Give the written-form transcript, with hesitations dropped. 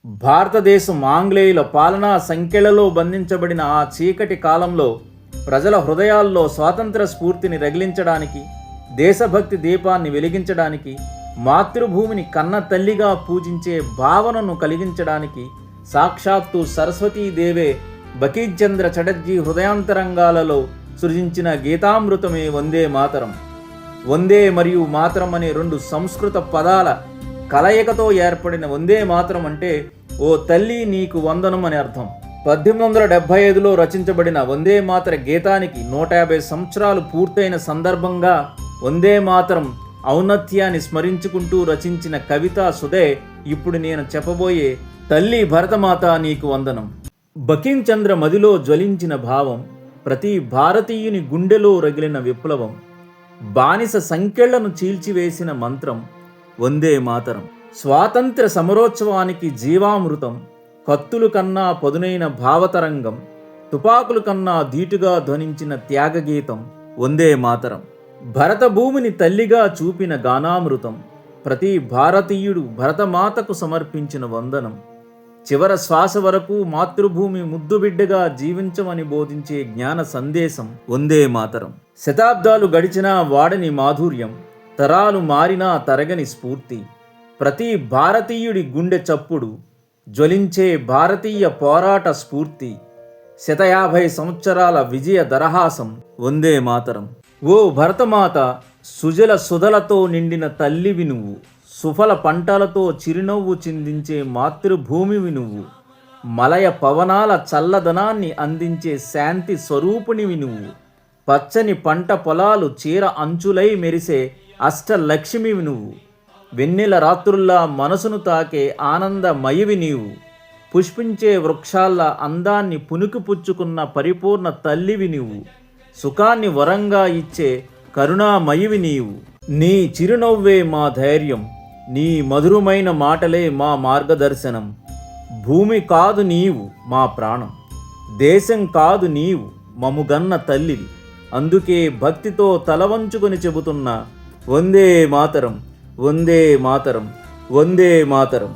భారతదేశం ఆంగ్లేయుల పాలనా సంకెళ్లలో బంధించబడిన ఆ చీకటి కాలంలో ప్రజల హృదయాల్లో స్వాతంత్ర స్ఫూర్తిని రగిలించడానికి, దేశభక్తి దీపాన్ని వెలిగించడానికి, మాతృభూమిని కన్న తల్లిగా పూజించే భావనను కలిగించడానికి సాక్షాత్తు సరస్వతీదేవే బకించంద్ర చటర్జీ హృదయాంతరంగాలలో సృజించిన గీతామృతమే వందే మాతరం. వందే మరియు మాతరం అనే రెండు సంస్కృత పదాల కలయికతో ఏర్పడిన వందే మాతరం అంటే ఓ తల్లి నీకు వందనం అని అర్థం. 1875లో రచించబడిన వందే మాతర గీతానికి 150 సంవత్సరాలు పూర్తయిన సందర్భంగా వందే మాతరం ఔన్నత్యాన్ని స్మరించుకుంటూ రచించిన కవితా సుధే ఇప్పుడు నేను చెప్పబోయే తల్లి భరతమాత నీకు వందనం. బకించంద్ర మదిలో జ్వలించిన భావం, ప్రతి భారతీయుని గుండెలో రగిలిన విప్లవం, బానిస సంకెళ్లను చీల్చివేసిన మంత్రం వందే మాతరం. స్వాతంత్ర సమరోత్సవానికి జీవామృతం, కత్తులు కన్నా పదునైన భావతరంగం, తుపాకుల కన్నా ధీటుగా ధ్వనించిన త్యాగగీతం వందే మాతరం. భరత భూమిని తల్లిగా చూపిన గానామృతం, ప్రతి భారతీయుడు భరతమాతకు సమర్పించిన వందనం. చివర శ్వాస వరకు మాతృభూమి ముద్దుబిడ్డగా జీవించమని బోధించే జ్ఞాన సందేశం వందే మాతరం. శతాబ్దాలు గడిచినా వాడని మాధుర్యం, తరాలు మారినా తరగని స్ఫూర్తి, ప్రతి భారతీయుడి గుండె చప్పుడు, జ్వలించే భారతీయ పోరాట స్ఫూర్తి, 150 సంవత్సరాల విజయ దరహాసం వందే మాతరం. ఓ భరతమాత, సుజల సుధలతో నిండిన తల్లివి నువ్వు, సుఫల పంటలతో చిరునవ్వు చిందించే మాతృభూమివి నువ్వు, మలయ పవనాల చల్లదనాన్ని అందించే శాంతి స్వరూపునివి నువ్వు, పచ్చని పంట పొలాలు చీర అంచులై మెరిసే అష్టలక్ష్మివి నువ్వు, వెన్నెల రాత్రుల్లా మనసును తాకే ఆనందమయివి నీవు, పుష్పించే వృక్షాల్లా అందాన్ని పుణుకుపుచ్చుకున్న పరిపూర్ణ తల్లివి నీవు, సుఖాన్ని వరంగా ఇచ్చే కరుణామయివి నీవు. నీ చిరునవ్వే మా ధైర్యం, నీ మధురమైన మాటలే మా మార్గదర్శనం. భూమి కాదు నీవు మా ప్రాణం, దేశం కాదు నీవు మముగన్న తల్లివి. అందుకే భక్తితో తలవంచుకొని చెబుతున్నా వందే మాతరం, వందే మాతరం, వందే మాతరం.